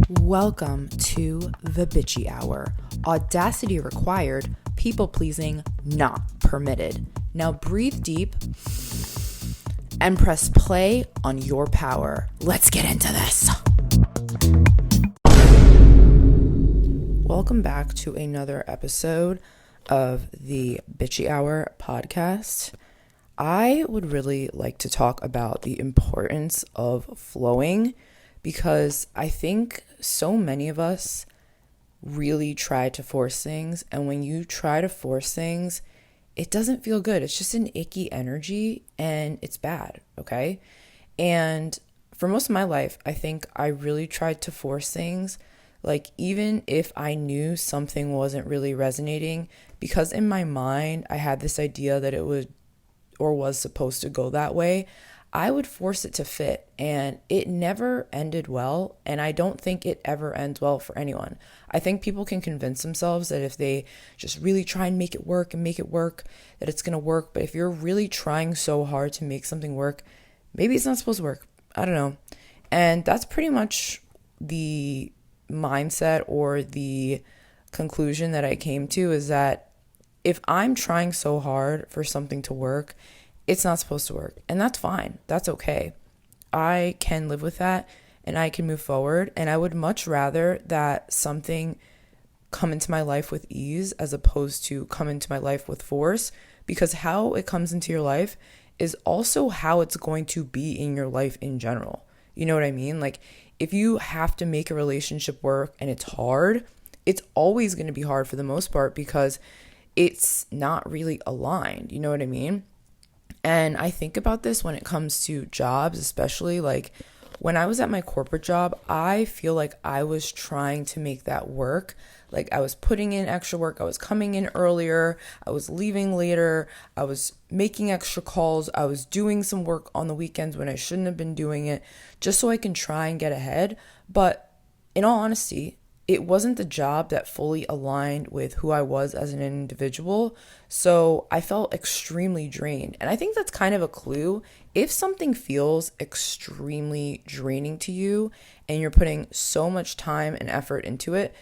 Welcome to the Bitchy Hour. Audacity required, people pleasing not permitted. Now breathe deep and press play on your power. Let's get into this. Welcome back to another episode of the Bitchy Hour podcast. I would really like to talk about the importance of flowing because I think so many of us really try to force things. And when you try to force things, it doesn't feel good. It's just an icky energy and it's bad, okay? And for most of my life, I think I really tried to force things. Like even if I knew something wasn't really resonating, because in my mind, I had this idea that it would or was supposed to go that way, I would force it to fit, and it never ended well, and I don't think it ever ends well for anyone. I think people can convince themselves that if they just really try and make it work, that it's going to work, but if you're really trying so hard to make something work, maybe it's not supposed to work. I don't know. And that's pretty much the mindset or the conclusion that I came to, is that if I'm trying so hard for something to work, it's not supposed to work. And that's fine. That's okay. I can live with that and I can move forward. And I would much rather that something come into my life with ease as opposed to come into my life with force, because how it comes into your life is also how it's going to be in your life in general. You know what I mean? Like if you have to make a relationship work and it's hard, it's always going to be hard for the most part because it's not really aligned. You know what I mean? And I think about this when it comes to jobs, especially like when I was at my corporate job, I feel like I was trying to make that work. Like I was putting in extra work. I was coming in earlier. I was leaving later. I was making extra calls. I was doing some work on the weekends when I shouldn't have been doing it, just so I can try and get ahead. But in all honesty, it wasn't the job that fully aligned with who I was as an individual. So I felt extremely drained. And I think that's kind of a clue. If something feels extremely draining to you and you're putting so much time and effort into it,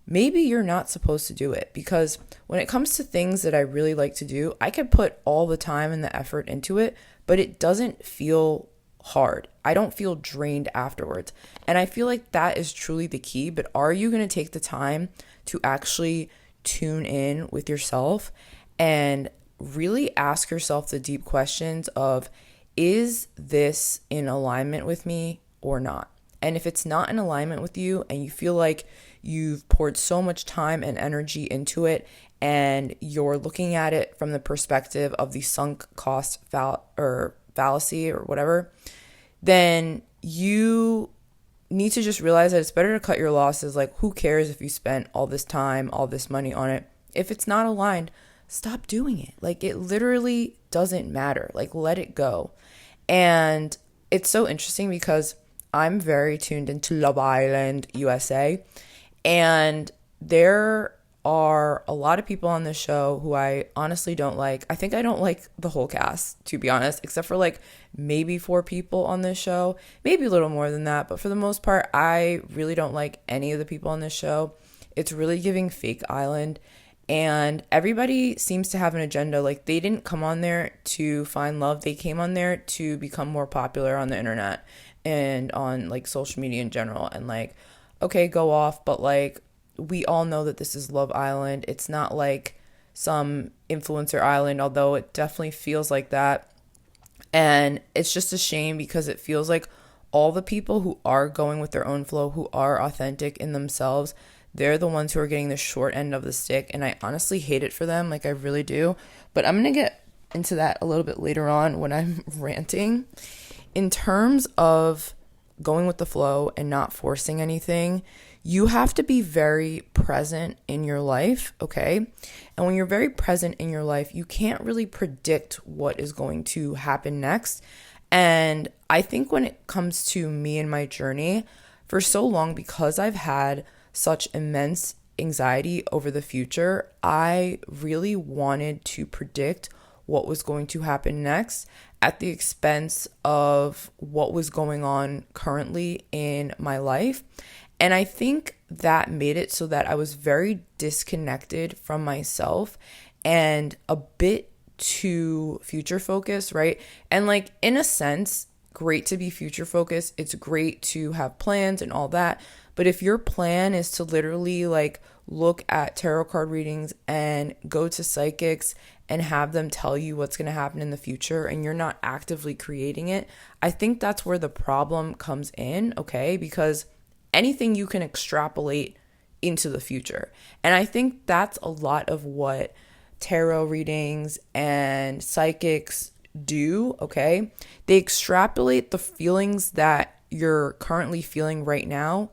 maybe you're not supposed to do it. Because when it comes to things that I really like to do, I could put all the time and the effort into it, but it doesn't feel hard. I don't feel drained afterwards. And I feel like that is truly the key. But are you going to take the time to actually tune in with yourself and really ask yourself the deep questions of, is this in alignment with me or not? And if it's not in alignment with you and you feel like you've poured so much time and energy into it and you're looking at it from the perspective of the sunk cost fallacy or whatever, then you need to just realize that it's better to cut your losses. Like, who cares if you spent all this time, all this money on it? If it's not aligned, stop doing it. Like, it literally doesn't matter. Like, let it go. And it's so interesting because I'm very tuned into Love Island USA, and there are a lot of people on this show who I honestly don't like. I think I don't like the whole cast, to be honest, except for like maybe 4 people on this show, maybe a little more than that. But for the most part, I really don't like any of the people on this show. It's really giving fake island, and everybody seems to have an agenda. Like they didn't come on there to find love. They came on there to become more popular on the internet and on like social media in general. And like, okay, go off. But like, we all know that this is Love Island. It's not like some influencer island, although it definitely feels like that. And it's just a shame because it feels like all the people who are going with their own flow, who are authentic in themselves, they're the ones who are getting the short end of the stick. And I honestly hate it for them. Like I really do. But I'm going to get into that a little bit later on when I'm ranting. In terms of going with the flow and not forcing anything, you have to be very present in your life, okay? And when you're very present in your life, you can't really predict what is going to happen next. And I think when it comes to me and my journey, for so long, because I've had such immense anxiety over the future, I really wanted to predict what was going to happen next at the expense of what was going on currently in my life. And I think that made it so that I was very disconnected from myself and a bit too future focused, right? And like, in a sense, great to be future focused. It's great to have plans and all that. But if your plan is to literally like look at tarot card readings and go to psychics and have them tell you what's going to happen in the future and you're not actively creating it, I think that's where the problem comes in, okay? Because anything you can extrapolate into the future. And I think that's a lot of what tarot readings and psychics do, okay? They extrapolate the feelings that you're currently feeling right now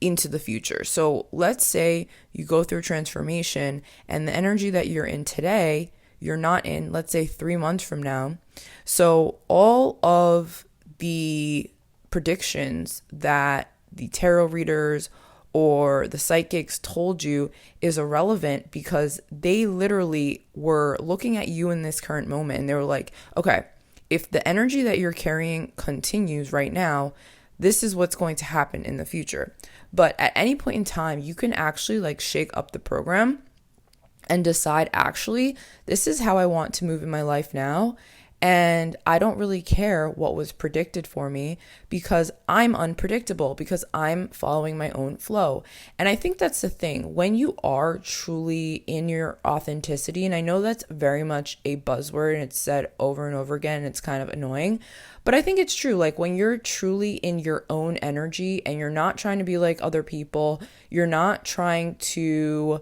into the future. So let's say you go through transformation and the energy that you're in today, you're not in, let's say 3 months from now. So all of the predictions that the tarot readers or the psychics told you is irrelevant because they literally were looking at you in this current moment and they were like, okay, if the energy that you're carrying continues right now, this is what's going to happen in the future. But at any point in time, you can actually like shake up the program and decide, actually, this is how I want to move in my life now. And I don't really care what was predicted for me because I'm unpredictable, because I'm following my own flow. And I think that's the thing. When you are truly in your authenticity, and I know that's very much a buzzword and it's said over and over again, and it's kind of annoying, but I think it's true. Like when you're truly in your own energy and you're not trying to be like other people, you're not trying to,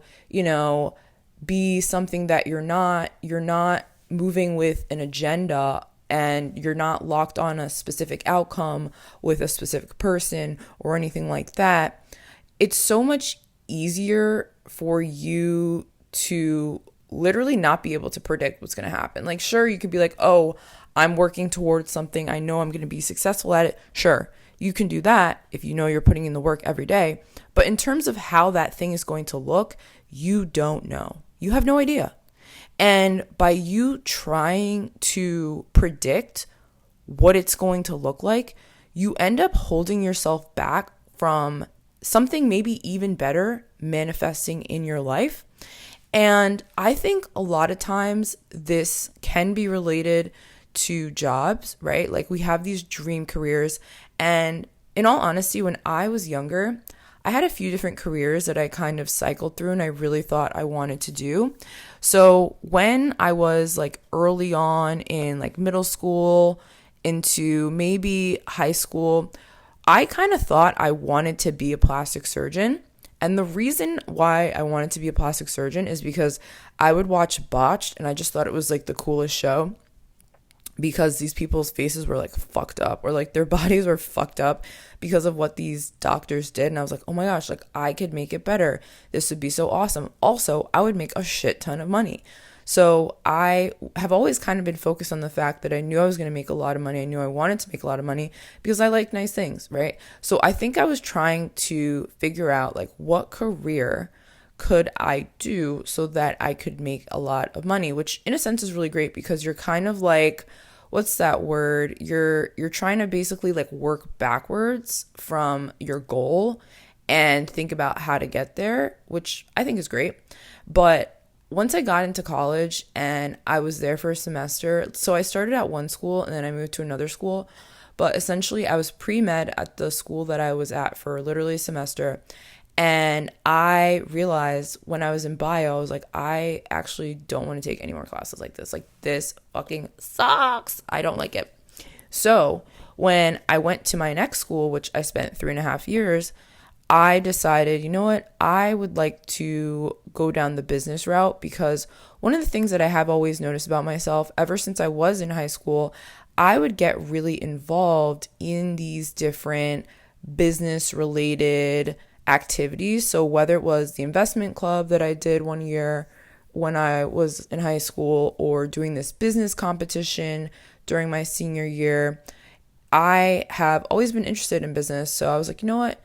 be something that you're not moving with an agenda, and you're not locked on a specific outcome with a specific person or anything like that, it's so much easier for you to literally not be able to predict what's going to happen. Like, sure, you could be like, oh, I'm working towards something. I know I'm going to be successful at it. Sure, you can do that if you know you're putting in the work every day. But in terms of how that thing is going to look, you don't know. You have no idea. And by you trying to predict what it's going to look like, you end up holding yourself back from something maybe even better manifesting in your life. And I think a lot of times this can be related to jobs, right? Like we have these dream careers. And in all honesty, when I was younger, I had a few different careers that I kind of cycled through and I really thought I wanted to do. So when I was like early on in like middle school into maybe high school, I kind of thought I wanted to be a plastic surgeon. And the reason why I wanted to be a plastic surgeon is because I would watch Botched and I just thought it was like the coolest show, because these people's faces were like fucked up, or like their bodies were fucked up because of what these doctors did. And I was like, oh my gosh, like I could make it better. This would be so awesome. Also, I would make a shit ton of money. So I have always kind of been focused on the fact that I knew I was going to make a lot of money. I knew I wanted to make a lot of money because I like nice things, right? So I think I was trying to figure out like what career could I do so that I could make a lot of money, which in a sense is really great because you're kind of like, what's that word? You're trying to basically like work backwards from your goal and think about how to get there, which I think is great. But once I got into college and I was there for a semester, so I started at one school and then I moved to another school. But essentially I was pre-med at the school that I was at for literally a semester. And I realized when I was in bio, I was like, I actually don't want to take any more classes like this. Like, this fucking sucks. I don't like it. So when I went to my next school, which I spent 3.5 years, I decided, you know what? I would like to go down the business route, because one of the things that I have always noticed about myself ever since I was in high school, I would get really involved in these different business related activities. So whether it was the investment club that I did one year when I was in high school, or doing this business competition during my senior year, I have always been interested in business. So I was like, you know what?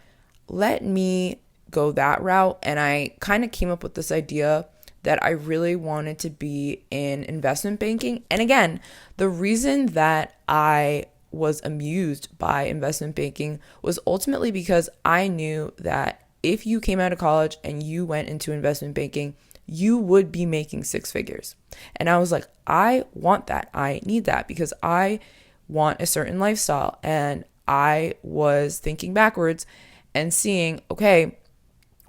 Let me go that route. And I kind of came up with this idea that I really wanted to be in investment banking. And again, the reason that I was amused by investment banking was ultimately because I knew that if you came out of college and you went into investment banking, you would be making six figures. And I was like, I want that. I need that because I want a certain lifestyle. And I was thinking backwards and seeing, okay,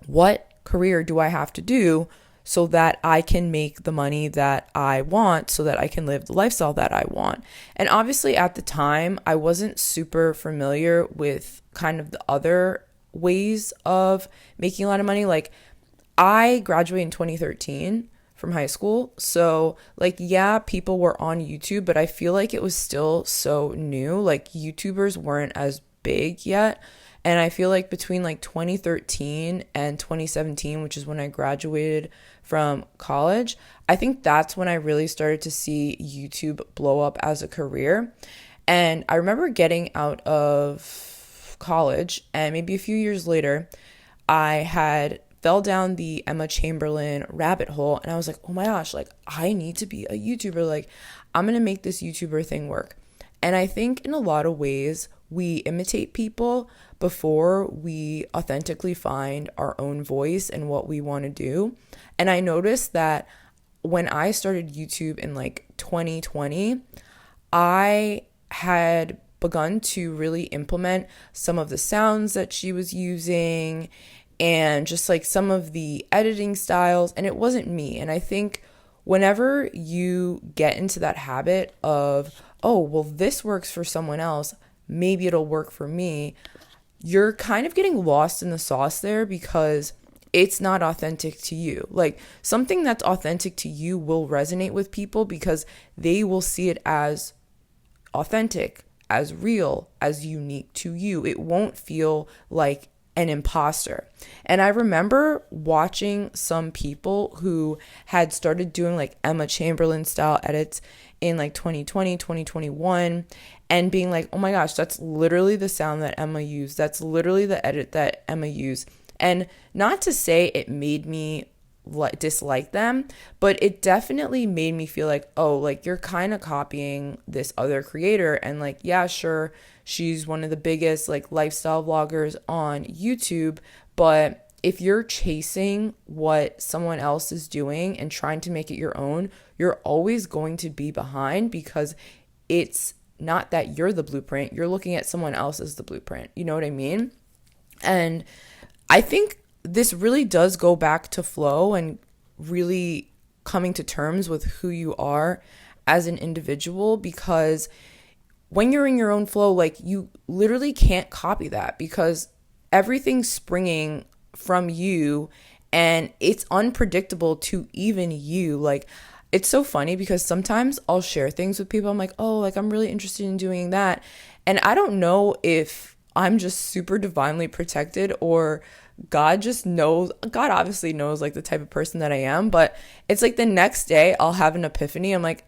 what career do I have to do so that I can make the money that I want, so that I can live the lifestyle that I want? And obviously at the time, I wasn't super familiar with kind of the other ways of making a lot of money. Like, I graduated in 2013 from high school. So like, yeah, people were on YouTube, but I feel like it was still so new. Like, YouTubers weren't as big yet. And I feel like between like 2013 and 2017, which is when I graduated from college, I think that's when I really started to see YouTube blow up as a career. And I remember getting out of college, and maybe a few years later, I had fell down the Emma Chamberlain rabbit hole, and I was like, oh my gosh, like, I need to be a YouTuber. Like, I'm going to make this YouTuber thing work. And I think in a lot of ways, we imitate people before we authentically find our own voice and what we want to do. And I noticed that when I started YouTube in like 2020, I had begun to really implement some of the sounds that she was using and just like some of the editing styles, and it wasn't me. And I think whenever you get into that habit of, oh, well, this works for someone else, maybe it'll work for me, you're kind of getting lost in the sauce there because it's not authentic to you. Like, something that's authentic to you will resonate with people because they will see it as authentic, as real, as unique to you. It won't feel like an imposter. And I remember watching some people who had started doing like Emma Chamberlain style edits in like 2020, 2021, and being like, oh my gosh, that's literally the sound that Emma used. That's literally the edit that Emma used. And not to say it made me dislike them, but it definitely made me feel like, oh, like, you're kind of copying this other creator. And like, yeah, sure, she's one of the biggest like lifestyle vloggers on YouTube, but if you're chasing what someone else is doing and trying to make it your own, you're always going to be behind because it's not that you're the blueprint. You're looking at someone else as the blueprint. You know what I mean? And I think this really does go back to flow and really coming to terms with who you are as an individual, because when you're in your own flow, like, you literally can't copy that because everything's springing from you and it's unpredictable to even you. Like, it's so funny because sometimes I'll share things with people. I'm like, oh, like, I'm really interested in doing that. And I don't know if I'm just super divinely protected or God just knows. God obviously knows like the type of person that I am, but it's like the next day I'll have an epiphany. I'm like,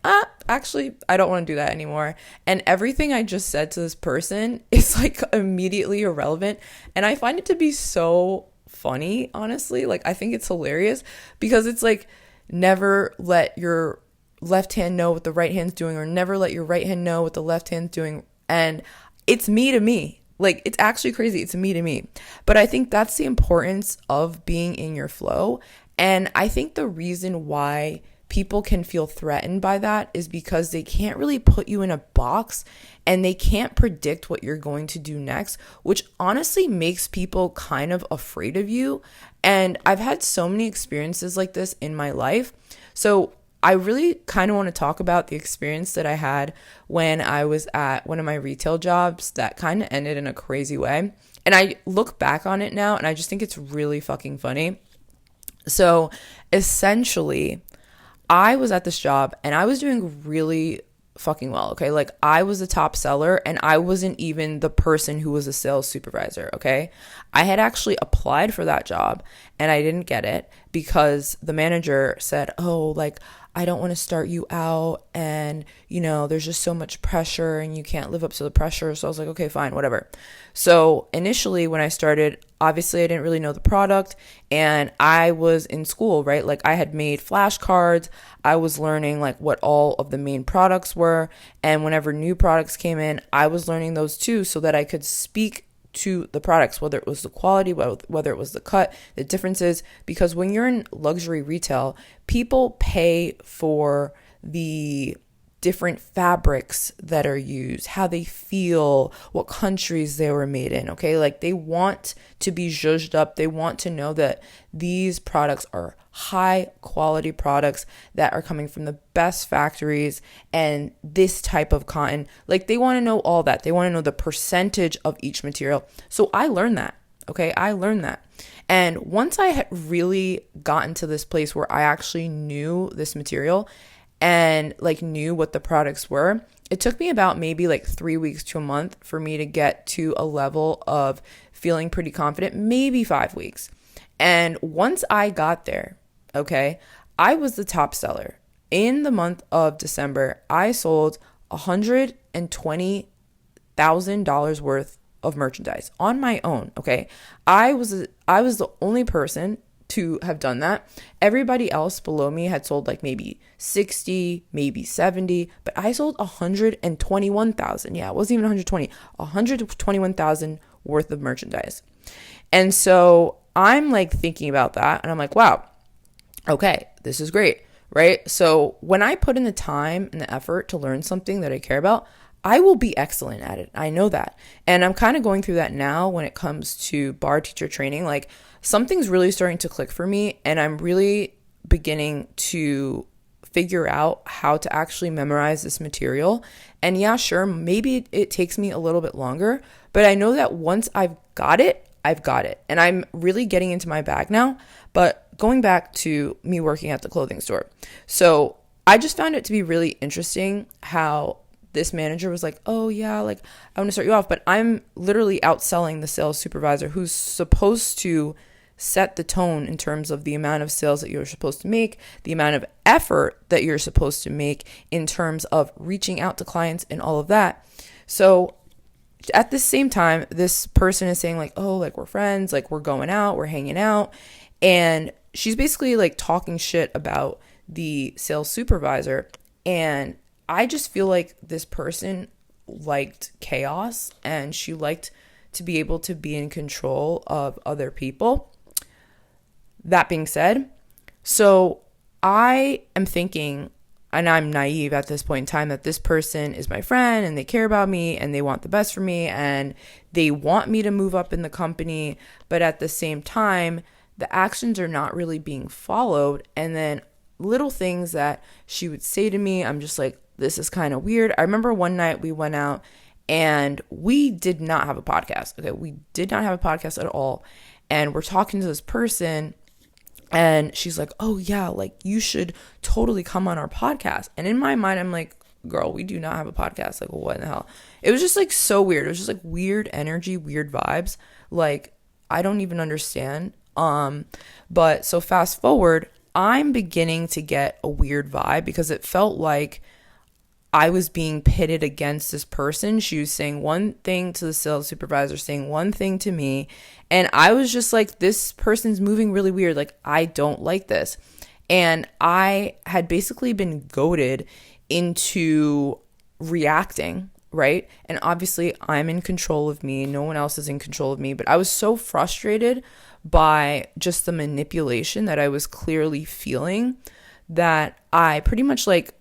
actually, I don't want to do that anymore. And everything I just said to this person is like immediately irrelevant. And I find it to be so funny, honestly. Like, I think it's hilarious because it's like, never let your left hand know what the right hand's doing, or never let your right hand know what the left hand's doing. And it's me to me. Like, it's actually crazy. It's me to me. But I think that's the importance of being in your flow. And I think the reason why people can feel threatened by that is because they can't really put you in a box and they can't predict what you're going to do next, which honestly makes people kind of afraid of you. And I've had so many experiences like this in my life. So I really kind of want to talk about the experience that I had when I was at one of my retail jobs that kind of ended in a crazy way. And I look back on it now and I just think it's really fucking funny. So essentially, I was at this job and I was doing really fucking well, okay? Like, I was the top seller and I wasn't even the person who was a sales supervisor, okay? I had actually applied for that job and I didn't get it because the manager said, oh, like, I don't want to start you out, and there's just so much pressure and you can't live up to the pressure. So I was like, okay, fine, whatever. So initially when I started, obviously I didn't really know the product, and I was in school, right? Like I had made flashcards. I was learning like what all of the main products were, and whenever new products came in, I was learning those too, so that I could speak to the products, whether it was the quality, whether it was the cut, the differences. Because when you're in luxury retail, people pay for the different fabrics that are used, how they feel, what countries they were made in, okay? Like they want to be zhuzhed up. They want to know that these products are high quality products that are coming from the best factories and this type of cotton. Like they want to know all that. They want to know the percentage of each material. So I learned that, okay? I learned that. And once I had really gotten to this place where I actually knew this material and like knew what the products were, it took me about maybe like 3 weeks to a month for me to get to a level of feeling pretty confident, maybe 5 weeks. And once I got there, okay, I was the top seller. In the month of December, I sold $120,000 worth of merchandise on my own, okay? I was the only person to have done that. Everybody else below me had sold like maybe 60, maybe 70, but I sold 121,000. Yeah, it wasn't even 121,000 worth of merchandise. And so I'm like thinking about that, and I'm like, wow, okay, this is great, right? So when I put in the time and the effort to learn something that I care about, I will be excellent at it. I know that. And I'm kind of going through that now when it comes to bar teacher training. Like something's really starting to click for me, and I'm really beginning to figure out how to actually memorize this material. And yeah, sure, maybe it takes me a little bit longer, but I know that once I've got it, I've got it. And I'm really getting into my bag now. But going back to me working at the clothing store. So I just found it to be really interesting how this manager was like, oh yeah, like I want to start you off, but I'm literally outselling the sales supervisor who's supposed to set the tone in terms of the amount of sales that you're supposed to make, the amount of effort that you're supposed to make in terms of reaching out to clients and all of that. So at the same time, this person is saying like, oh, like we're friends, like we're going out, we're hanging out. And she's basically like talking shit about the sales supervisor. And I just feel like this person liked chaos, and she liked to be able to be in control of other people. That being said, so I am thinking, and I'm naive at this point in time, that this person is my friend and they care about me and they want the best for me and they want me to move up in the company. But at the same time, the actions are not really being followed. And then little things that she would say to me, I'm just like, this is kind of weird. I remember one night we went out and we did not have a podcast. Okay, we did not have a podcast at all. And we're talking to this person and she's like, oh yeah, like you should totally come on our podcast. And in my mind, I'm like, girl, we do not have a podcast. Like, what in the hell? It was just like so weird. It was just like weird energy, weird vibes. Like, I don't even understand. But so fast forward, I'm beginning to get a weird vibe because it felt like I was being pitted against this person. She was saying one thing to the sales supervisor, saying one thing to me. And I was just like, this person's moving really weird. Like, I don't like this. And I had basically been goaded into reacting, right? And obviously I'm in control of me. No one else is in control of me. But I was so frustrated by just the manipulation that I was clearly feeling that I pretty much like,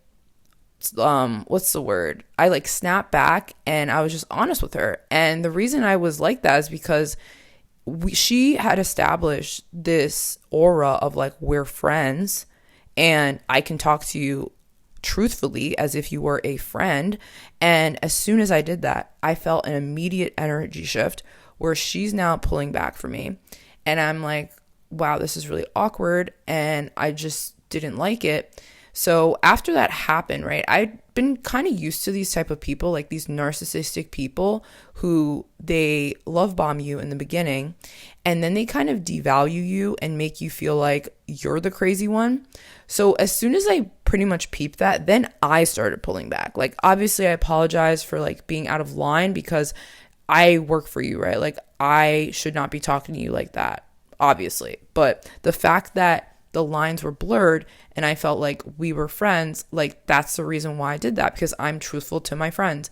what's the word? I like snapped back and I was just honest with her. And the reason I was like that is because she had established this aura of like, we're friends and I can talk to you truthfully as if you were a friend. And as soon as I did that, I felt an immediate energy shift where she's now pulling back from me. And I'm like, wow, this is really awkward. And I just didn't like it. So after that happened, right, I'd been kind of used to these type of people, like these narcissistic people who they love bomb you in the beginning, and then they kind of devalue you and make you feel like you're the crazy one. So as soon as I pretty much peeped that, then I started pulling back. Like, obviously I apologize for like being out of line because I work for you, right? Like, I should not be talking to you like that, obviously. But the fact that the lines were blurred and I felt like we were friends, like, that's the reason why I did that, because I'm truthful to my friends.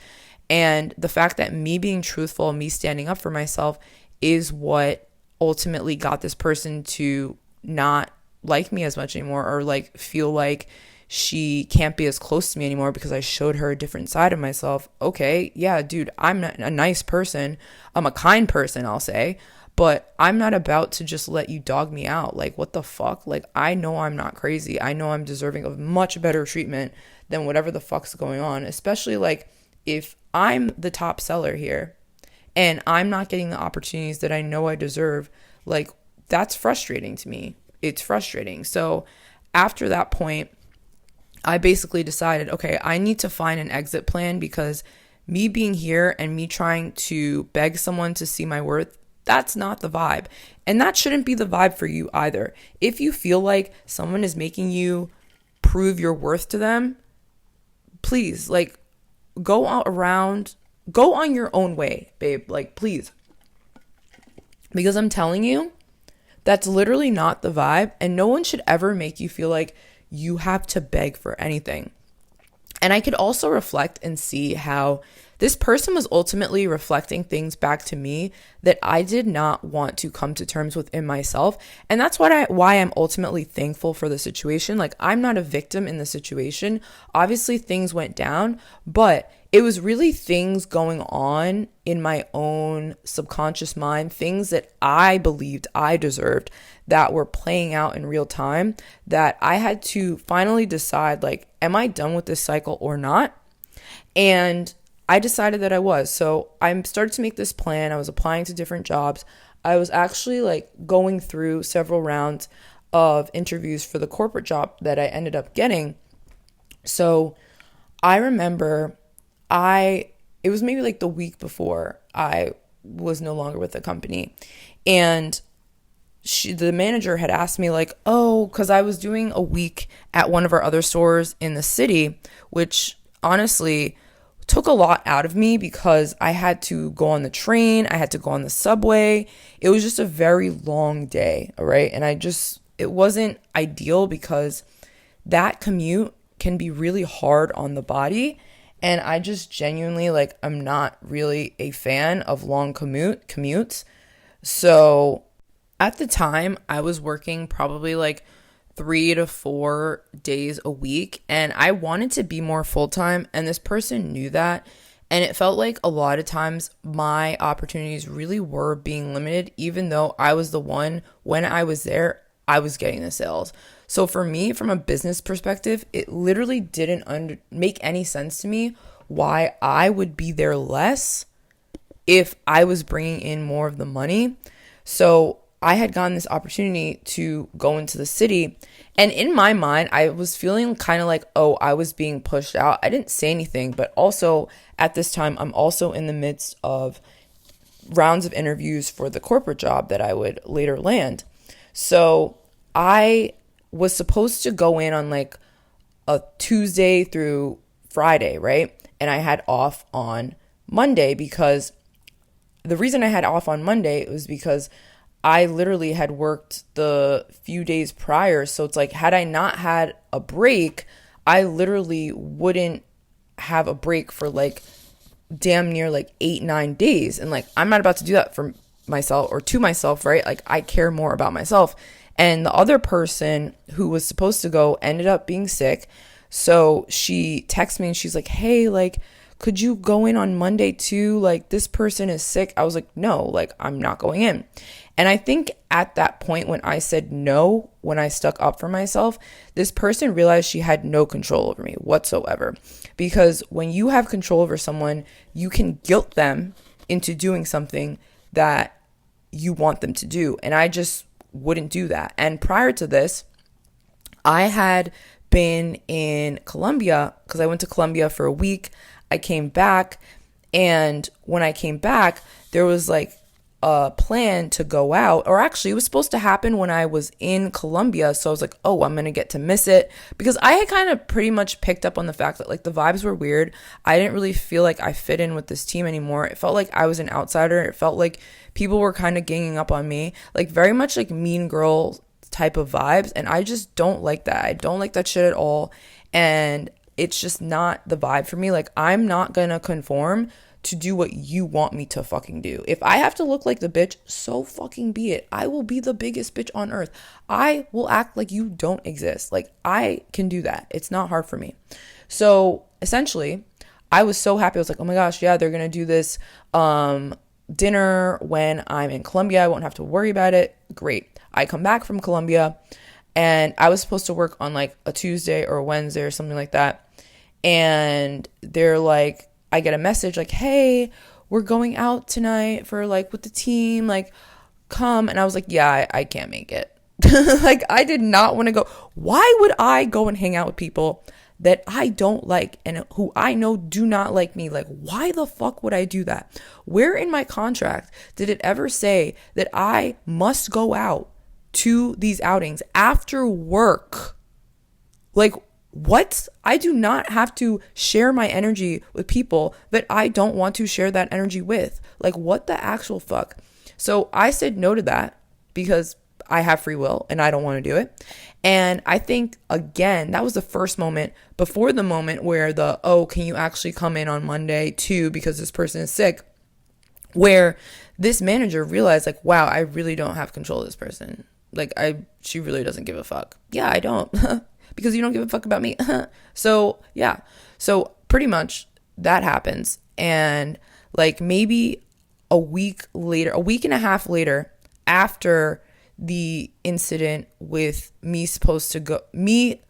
And the fact that me being truthful, me standing up for myself, is what ultimately got this person to not like me as much anymore, or like feel like she can't be as close to me anymore because I showed her a different side of myself. Okay, yeah, dude, I'm a nice person. I'm a kind person, I'll say. But I'm not about to just let you dog me out. Like, what the fuck? Like, I know I'm not crazy. I know I'm deserving of much better treatment than whatever the fuck's going on. Especially, like, if I'm the top seller here and I'm not getting the opportunities that I know I deserve, like, that's frustrating to me. It's frustrating. So after that point, I basically decided, okay, I need to find an exit plan, because me being here and me trying to beg someone to see my worth, that's not the vibe. And that shouldn't be the vibe for you either. If you feel like someone is making you prove your worth to them, please, like, go out around, go on your own way, babe. Like, please. Because I'm telling you, that's literally not the vibe. And no one should ever make you feel like you have to beg for anything. And I could also reflect and see how this person was ultimately reflecting things back to me that I did not want to come to terms with in myself. And that's why I'm ultimately thankful for the situation. Like, I'm not a victim in the situation. Obviously, things went down, but it was really things going on in my own subconscious mind, things that I believed I deserved that were playing out in real time, that I had to finally decide, like, am I done with this cycle or not? And I decided that I was. So I started to make this plan. I was applying to different jobs. I was actually like going through several rounds of interviews for the corporate job that I ended up getting. So I remember it was maybe like the week before I was no longer with the company. And the manager had asked me, like, oh, because I was doing a week at one of our other stores in the city, which honestly took a lot out of me because I had to go on the train, I had to go on the subway. It was just a very long day, all right? And it wasn't ideal because that commute can be really hard on the body. And I just genuinely, like, I'm not really a fan of long commutes. So at the time, I was working probably like 3 to 4 days a week, and I wanted to be more full-time, and this person knew that. And it felt like a lot of times my opportunities really were being limited, even though I was the one, when I was there, I was getting the sales. So for me, from a business perspective, it literally didn't make any sense to me why I would be there less if I was bringing in more of the money. So I had gotten this opportunity to go into the city, and in my mind, I was feeling kind of like, oh, I was being pushed out. I didn't say anything, but also at this time, I'm also in the midst of rounds of interviews for the corporate job that I would later land. So I was supposed to go in on like a Tuesday through Friday, right? And I had off on Monday, because the reason I had off on Monday was because I literally had worked the few days prior. So it's like, had I not had a break, I literally wouldn't have a break for like damn near like 8-9 days. And like, I'm not about to do that for myself or to myself, right? Like, I care more about myself. And the other person who was supposed to go ended up being sick. So she texted me and she's like, hey, like, could you go in on Monday too? Like, this person is sick. I was like, no, like, I'm not going in. And I think at that point when I said no, when I stuck up for myself, this person realized she had no control over me whatsoever. Because when you have control over someone, you can guilt them into doing something that you want them to do. And I just wouldn't do that. And prior to this, I had been in Colombia because I went to Colombia for a week. I came back, and when I came back, there was like a plan to go out, or actually it was supposed to happen when I was in Colombia. So I was like, oh, I'm gonna get to miss it, because I had kind of pretty much picked up on the fact that like the vibes were weird. I didn't really feel like I fit in with this team anymore. It felt like I was an outsider. It felt like people were kind of ganging up on me, like very much like mean girl type of vibes, and I just don't like that. I don't like that shit at all, and it's just not the vibe for me. Like, I'm not gonna conform to do what you want me to fucking do. If I have to look like the bitch, so fucking be it. I will be the biggest bitch on earth. I will act like you don't exist. Like, I can do that. It's not hard for me. So essentially, I was so happy. I was like, oh my gosh, yeah, they're gonna do this dinner when I'm in Colombia. I won't have to worry about it. Great. I come back from Colombia, and I was supposed to work on like a Tuesday or a Wednesday or something like that. And they're like, I get a message like, hey, we're going out tonight for like with the team, like come. And I was like, yeah, I can't make it. Like, I did not want to go. Why would I go and hang out with people that I don't like and who I know do not like me? Like, why the fuck would I do that? Where in my contract did it ever say that I must go out to these outings after work? Like, what? I do not have to share my energy with people that I don't want to share that energy with. Like, what the actual fuck? So I said no to that because I have free will and I don't want to do it. And I think, again, that was the first moment before the moment where oh, can you actually come in on Monday too because this person is sick, where this manager realized like, wow, I really don't have control of this person. Like, she really doesn't give a fuck. Yeah, I don't. Because you don't give a fuck about me. So yeah. So pretty much that happens. And like maybe a week and a half later, after the incident with me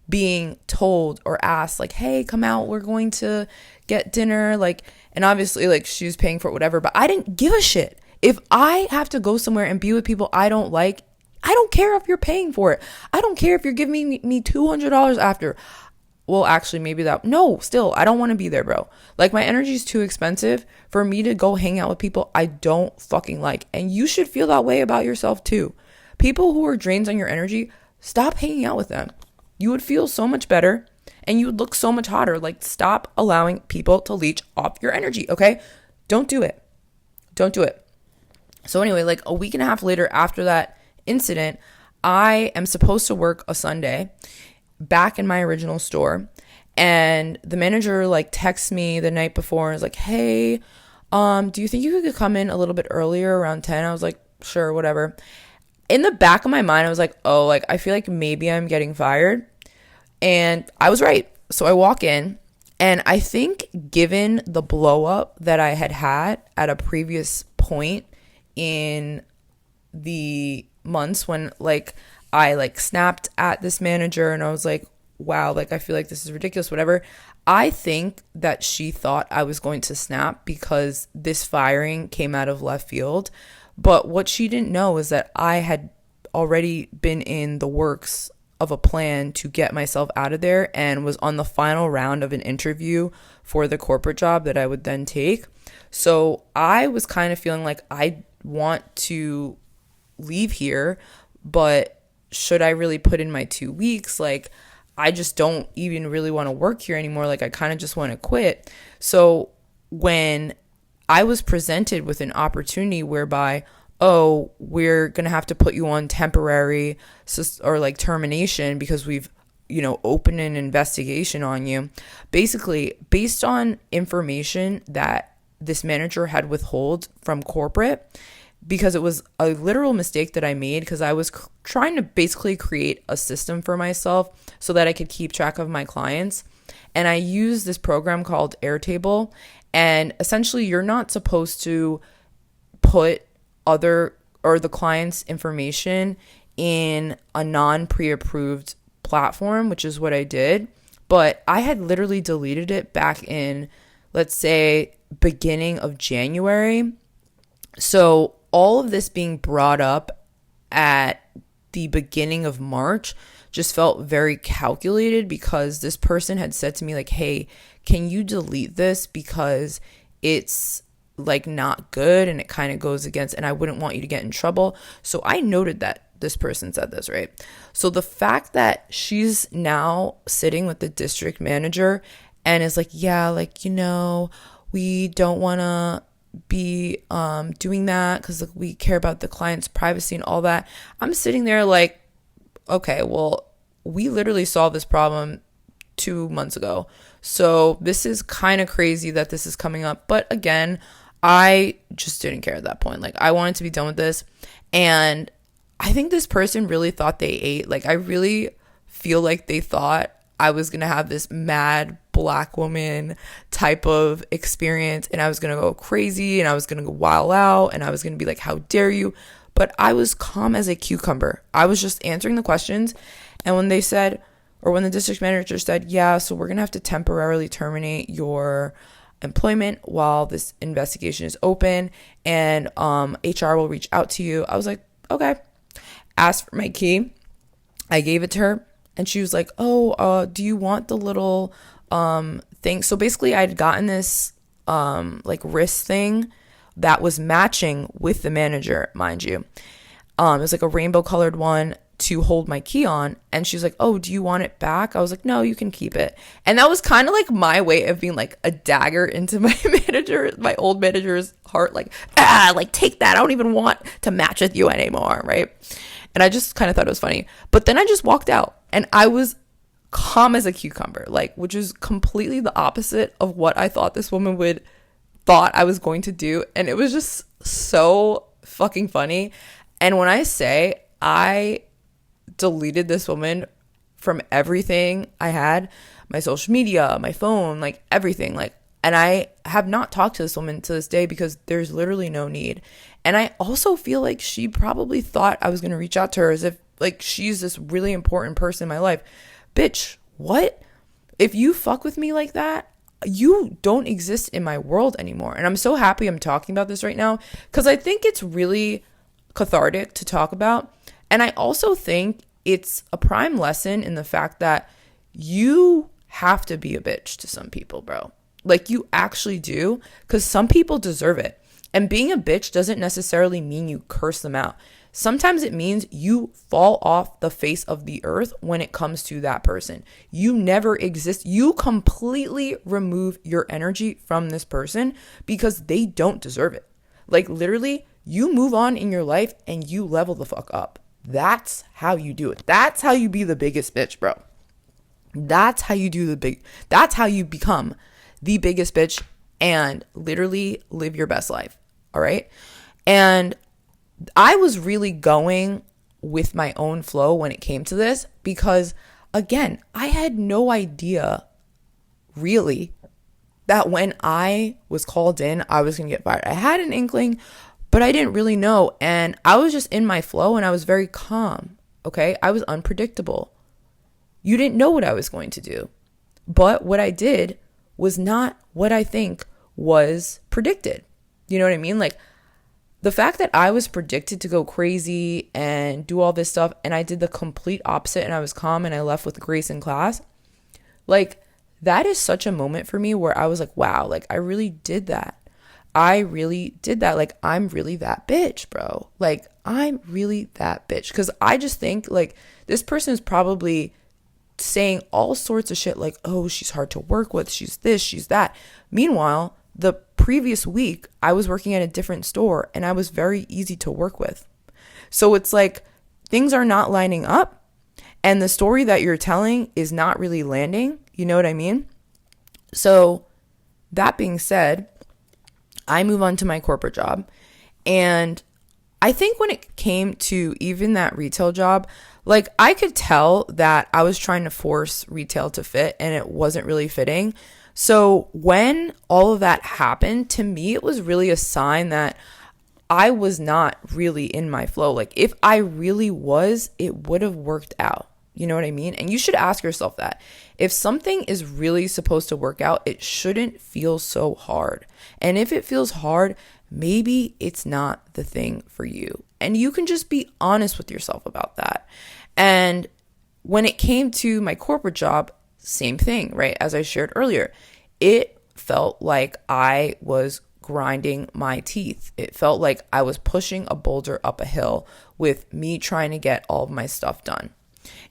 being told or asked like, hey, come out, we're going to get dinner. Like, and obviously like she was paying for it, whatever, but I didn't give a shit. If I have to go somewhere and be with people I don't like, I don't care if you're paying for it. I don't care if you're giving me $200 after. Well, actually, maybe that. No, still, I don't want to be there, bro. Like, my energy is too expensive for me to go hang out with people I don't fucking like. And you should feel that way about yourself, too. People who are drains on your energy, stop hanging out with them. You would feel so much better and you would look so much hotter. Like, stop allowing people to leech off your energy, okay? Don't do it. Don't do it. So anyway, like a week and a half later after that incident, I am supposed to work a Sunday back in my original store, and the manager like texts me the night before and is like, hey, do you think you could come in a little bit earlier, around 10? I was like, sure, whatever. In the back of my mind, I was like, oh, like I feel like maybe I'm getting fired. And I was right. So I walk in, and I think given the blow up that I had at a previous point in the months when like I like snapped at this manager and I was like, wow, like I feel like this is ridiculous, whatever. I think that she thought I was going to snap because this firing came out of left field. But what she didn't know is that I had already been in the works of a plan to get myself out of there and was on the final round of an interview for the corporate job that I would then take. So I was kind of feeling like I want to leave here, but should I really put in my 2 weeks? Like, I just don't even really want to work here anymore. Like, I kind of just want to quit. So when I was presented with an opportunity whereby, oh, we're going to have to put you on temporary or like termination because we've, opened an investigation on you. Basically, based on information that this manager had withheld from corporate, because it was a literal mistake that I made because I was trying to basically create a system for myself so that I could keep track of my clients. And I used this program called Airtable. And essentially, you're not supposed to put the client's information in a non-pre-approved platform, which is what I did. But I had literally deleted it back in, let's say, beginning of January. So all of this being brought up at the beginning of March just felt very calculated, because this person had said to me like, hey, can you delete this because it's like not good and it kind of goes against, and I wouldn't want you to get in trouble. So I noted that this person said this, right? So the fact that she's now sitting with the district manager and is like, yeah, like, we don't want to be doing that because like, we care about the client's privacy and all that. I'm sitting there like, okay, well, we literally solved this problem 2 months ago. So this is kind of crazy that this is coming up. But again, I just didn't care at that point. Like, I wanted to be done with this. And I think this person really thought they ate. Like, I really feel like they thought I was going to have this mad Black woman type of experience, and I was going to go crazy, and I was going to go wild out, and I was going to be like, how dare you? But I was calm as a cucumber. I was just answering the questions. And when they said, or when the district manager said, yeah, so we're going to have to temporarily terminate your employment while this investigation is open, and HR will reach out to you. I was like, okay. Asked for my key. I gave it to her, and she was like, oh, do you want the little thing? So basically I had gotten this like wrist thing that was matching with the manager, mind you. It was like a rainbow colored one to hold my key on. And she's like, oh, do you want it back? I was like, no, you can keep it. And that was kind of like my way of being like a dagger into my old manager's heart. Like, like take that. I don't even want to match with you anymore. Right. And I just kind of thought it was funny. But then I just walked out and I was calm as a cucumber, like, which is completely the opposite of what I thought this woman thought I was going to do. And it was just so fucking funny. And when I say I deleted this woman from everything I had, my social media, my phone, like everything, like, and I have not talked to this woman to this day because there's literally no need. And I also feel like she probably thought I was going to reach out to her as if like she's this really important person in my life. Bitch, what? If you fuck with me like that, you don't exist in my world anymore. And I'm so happy I'm talking about this right now because I think it's really cathartic to talk about. And I also think it's a prime lesson in the fact that you have to be a bitch to some people, bro. Like, you actually do, because some people deserve it. And being a bitch doesn't necessarily mean you curse them out. Sometimes it means you fall off the face of the earth when it comes to that person. You never exist. You completely remove your energy from this person because they don't deserve it. Like, literally, you move on in your life and you level the fuck up. That's how you do it. That's how you be the biggest bitch, bro. That's how you that's how you become the biggest bitch and literally live your best life. All right. And I was really going with my own flow when it came to this because, again, I had no idea really that when I was called in, I was going to get fired. I had an inkling, but I didn't really know. And I was just in my flow and I was very calm. Okay. I was unpredictable. You didn't know what I was going to do. But what I did was not what I think was predicted. You know what I mean? Like, the fact that I was predicted to go crazy and do all this stuff and I did the complete opposite and I was calm and I left with grace in class, like, that is such a moment for me where I was like, wow, like, I really did that. I really did that. Like, I'm really that bitch, bro. Like, I'm really that bitch. Because I just think, like, this person is probably saying all sorts of shit like, oh, she's hard to work with. She's this, she's that. Meanwhile, the previous week, I was working at a different store and I was very easy to work with. So it's like things are not lining up and the story that you're telling is not really landing. You know what I mean? So that being said, I move on to my corporate job. And I think when it came to even that retail job, like, I could tell that I was trying to force retail to fit and it wasn't really fitting. So when all of that happened, to me, it was really a sign that I was not really in my flow. Like, if I really was, it would have worked out. You know what I mean? And you should ask yourself that. If something is really supposed to work out, it shouldn't feel so hard. And if it feels hard, maybe it's not the thing for you. And you can just be honest with yourself about that. And when it came to my corporate job, same thing, right? As I shared earlier, it felt like I was grinding my teeth. It felt like I was pushing a boulder up a hill with me trying to get all of my stuff done.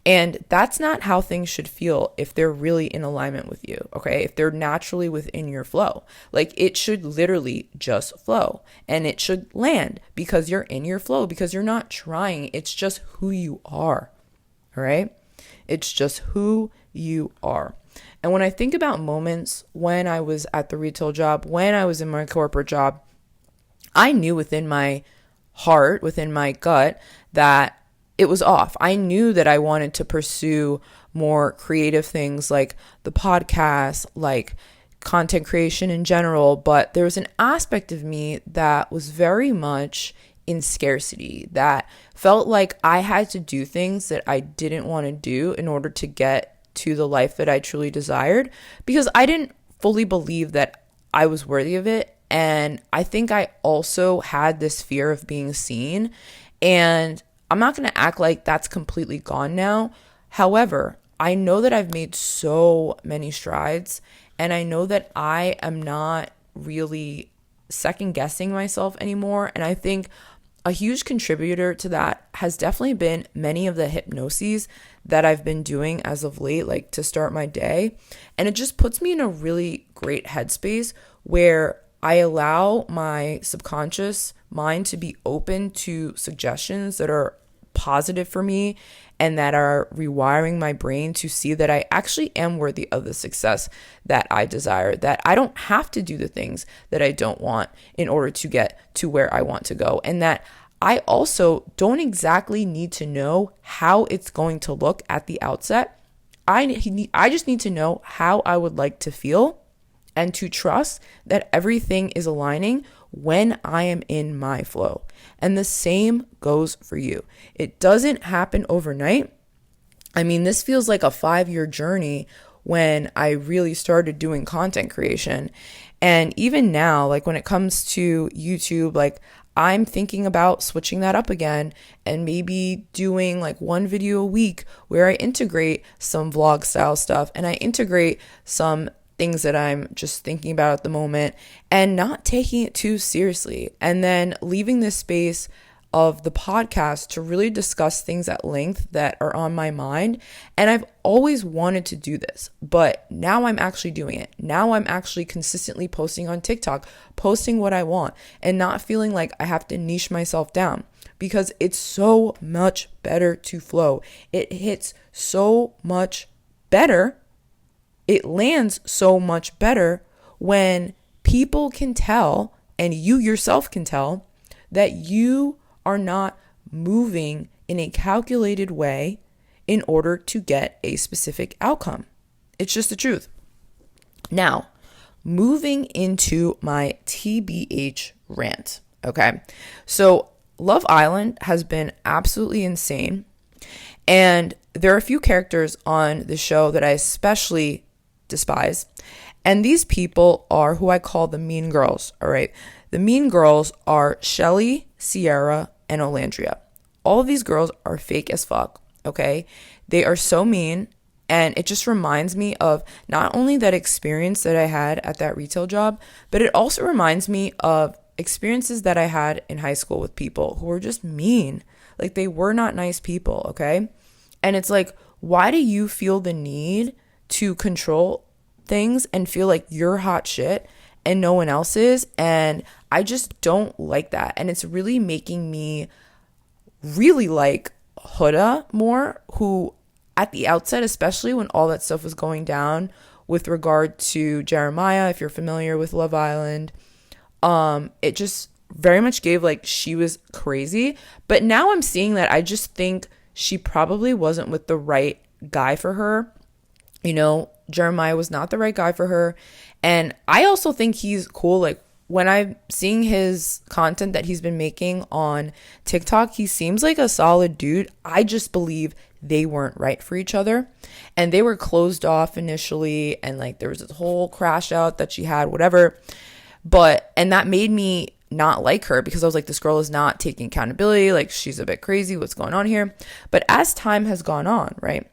And that's not how things should feel if they're really in alignment with you, okay? If they're naturally within your flow. Like, it should literally just flow, and it should land because you're in your flow, because you're not trying. It's just who you are, all right? It's just who you are. And when I think about moments when I was at the retail job, when I was in my corporate job, I knew within my heart, within my gut, that it was off. I knew that I wanted to pursue more creative things like the podcast, like content creation in general, but there was an aspect of me that was very much in scarcity, that felt like I had to do things that I didn't want to do in order to get to the life that I truly desired, because I didn't fully believe that I was worthy of it. And I think I also had this fear of being seen. And I'm not going to act like that's completely gone now. However, I know that I've made so many strides, and I know that I am not really second guessing myself anymore. And I think a huge contributor to that has definitely been many of the hypnoses that I've been doing as of late, like to start my day. And it just puts me in a really great headspace where I allow my subconscious mind to be open to suggestions that are positive for me and that are rewiring my brain to see that I actually am worthy of the success that I desire, that I don't have to do the things that I don't want in order to get to where I want to go, and that I also don't exactly need to know how it's going to look at the outset. I just need to know how I would like to feel and to trust that everything is aligning when I am in my flow. And the same goes for you. It doesn't happen overnight. I mean, this feels like a 5-year journey when I really started doing content creation. And even now, like when it comes to YouTube, like I'm thinking about switching that up again and maybe doing like one video a week where I integrate some vlog style stuff and I integrate some things that I'm just thinking about at the moment and not taking it too seriously. And then leaving this space of the podcast to really discuss things at length that are on my mind. And I've always wanted to do this, but now I'm actually doing it. Now I'm actually consistently posting on TikTok, posting what I want and not feeling like I have to niche myself down, because it's so much better to flow. It hits so much better. It lands so much better when people can tell, and you yourself can tell, that you are not moving in a calculated way in order to get a specific outcome. It's just the truth. Now, moving into my TBH rant, okay? So Love Island has been absolutely insane. And there are a few characters on the show that I especially despise. And these people are who I call the mean girls, all right? The mean girls are Shelly, Sierra, and Olandria. All of these girls are fake as fuck, okay? They are so mean, and it just reminds me of not only that experience that I had at that retail job, but it also reminds me of experiences that I had in high school with people who were just mean. Like, they were not nice people, okay? And it's like, why do you feel the need to control things and feel like you're hot shit and no one else is? And I just don't like that. And it's really making me really like Huda more, who at the outset, especially when all that stuff was going down with regard to Jeremiah, if you're familiar with Love Island, it just very much gave like she was crazy. But now I'm seeing that I just think she probably wasn't with the right guy for her. You know, Jeremiah was not the right guy for her. And I also think he's cool. Like, when I'm seeing his content that he's been making on TikTok, he seems like a solid dude. I just believe they weren't right for each other. And they were closed off initially. And like there was this whole crash out that she had, whatever. And that made me not like her because I was like, this girl is not taking accountability. Like, she's a bit crazy. What's going on here? But as time has gone on, right,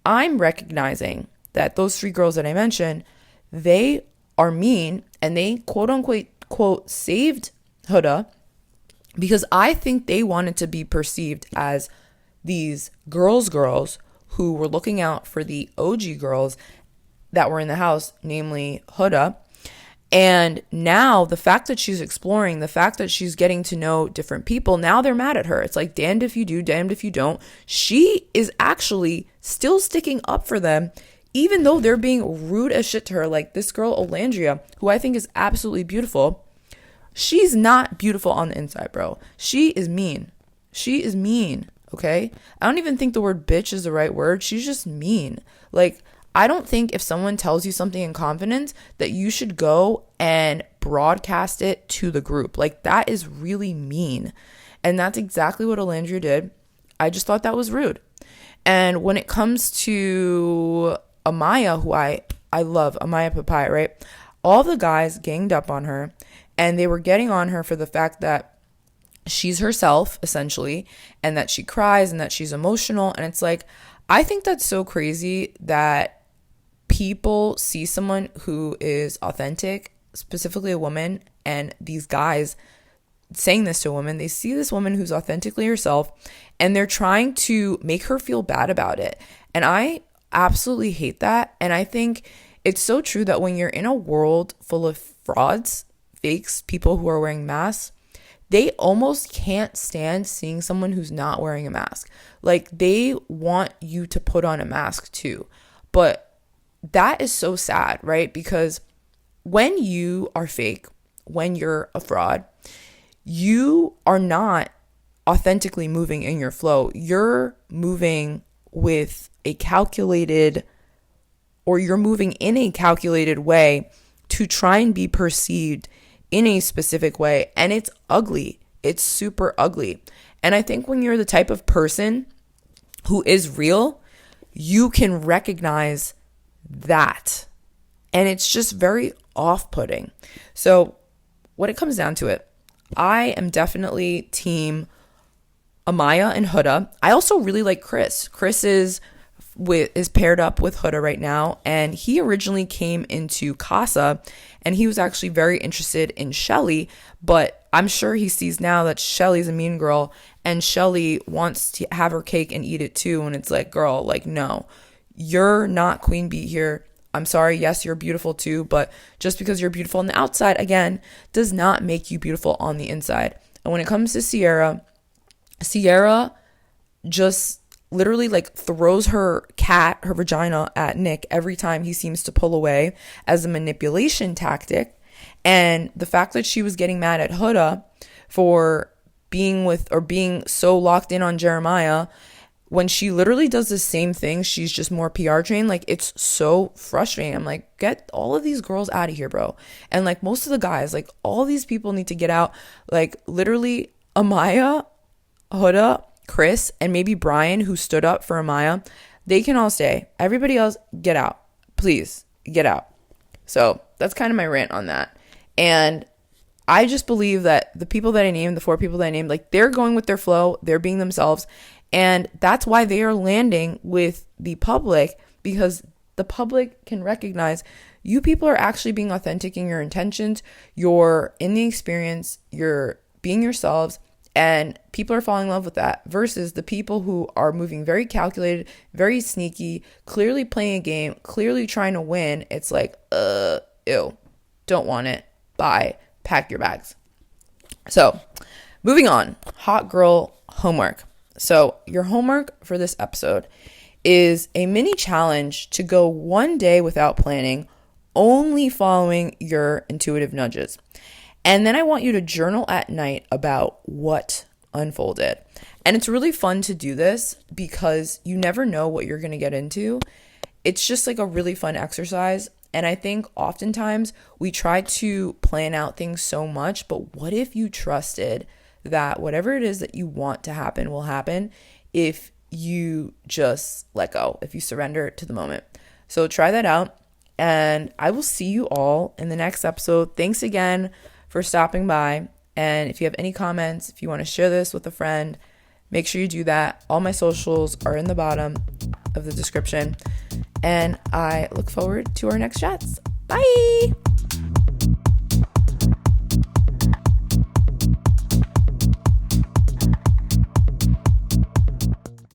I'm recognizing that those 3 girls that I mentioned, they are mean, and they quote unquote quote saved Huda because I think they wanted to be perceived as these girls who were looking out for the OG girls that were in the house, namely Huda. And now the fact that she's exploring, the fact that she's getting to know different people, now they're mad at her. It's like, damned if you do, damned if you don't. She is actually still sticking up for them, even though they're being rude as shit to her. Like this girl, Olandria, who I think is absolutely beautiful. She's not beautiful on the inside, bro. She is mean. She is mean, okay? I don't even think the word bitch is the right word. She's just mean. Like, I don't think if someone tells you something in confidence that you should go and broadcast it to the group. Like, that is really mean. And that's exactly what Olandria did. I just thought that was rude. And when it comes to Amaya, who I love, Amaya Papaya, right? All the guys ganged up on her, and they were getting on her for the fact that she's herself, essentially, and that she cries and that she's emotional. And it's like, I think that's so crazy that people see someone who is authentic, specifically a woman, and these guys saying this to a woman, they see this woman who's authentically herself, and they're trying to make her feel bad about it. And I absolutely hate that. And I think it's so true that when you're in a world full of frauds, fakes, people who are wearing masks, they almost can't stand seeing someone who's not wearing a mask. Like, they want you to put on a mask too. But that is so sad, right? Because when you are fake, when you're a fraud, you are not authentically moving in your flow. You're moving with a calculated, or you're moving in a calculated way to try and be perceived in a specific way. And it's ugly. It's super ugly. And I think when you're the type of person who is real, you can recognize that. And it's just very off-putting. So when it comes down to it, I am definitely team Amaya and Huda. I also really like Chris. Chris is paired up with Huda right now, and he originally came into Casa, and he was actually very interested in Shelly, but I'm sure he sees now that Shelly's a mean girl, and Shelly wants to have her cake and eat it too, and it's like, girl, like, no, you're not Queen Bee here. I'm sorry, yes, you're beautiful too, but just because you're beautiful on the outside, again, does not make you beautiful on the inside. And when it comes to Sierra just literally like throws her vagina at Nick every time he seems to pull away as a manipulation tactic. And the fact that she was getting mad at Huda for being so locked in on Jeremiah, when she literally does the same thing, she's just more PR trained. Like, it's so frustrating. I'm like, get all of these girls out of here, bro. And like, most of the guys, like, all these people need to get out. Like, literally, Amaya, Huda, Chris, and maybe Brian, who stood up for Amaya, they can all stay. Everybody else, get out. Please, get out. So that's kind of my rant on that. And I just believe that the people that I named, the 4 people that I named, like, they're going with their flow. They're being themselves. And that's why they are landing with the public, because the public can recognize you people are actually being authentic in your intentions. You're in the experience. You're being yourselves. And people are falling in love with that, versus the people who are moving very calculated, very sneaky, clearly playing a game, clearly trying to win. It's like, ew, don't want it. Bye. Pack your bags. So moving on, hot girl homework. So your homework for this episode is a mini challenge to go one day without planning, only following your intuitive nudges. And then I want you to journal at night about what unfolded. And it's really fun to do this because you never know what you're going to get into. It's just like a really fun exercise. And I think oftentimes we try to plan out things so much, but what if you trusted that whatever it is that you want to happen will happen if you just let go, if you surrender to the moment. So try that out, and I will see you all in the next episode. Thanks again for stopping by. And if you have any comments, if you want to share this with a friend, make sure you do that. All my socials are in the bottom of the description. And I look forward to our next chats. Bye!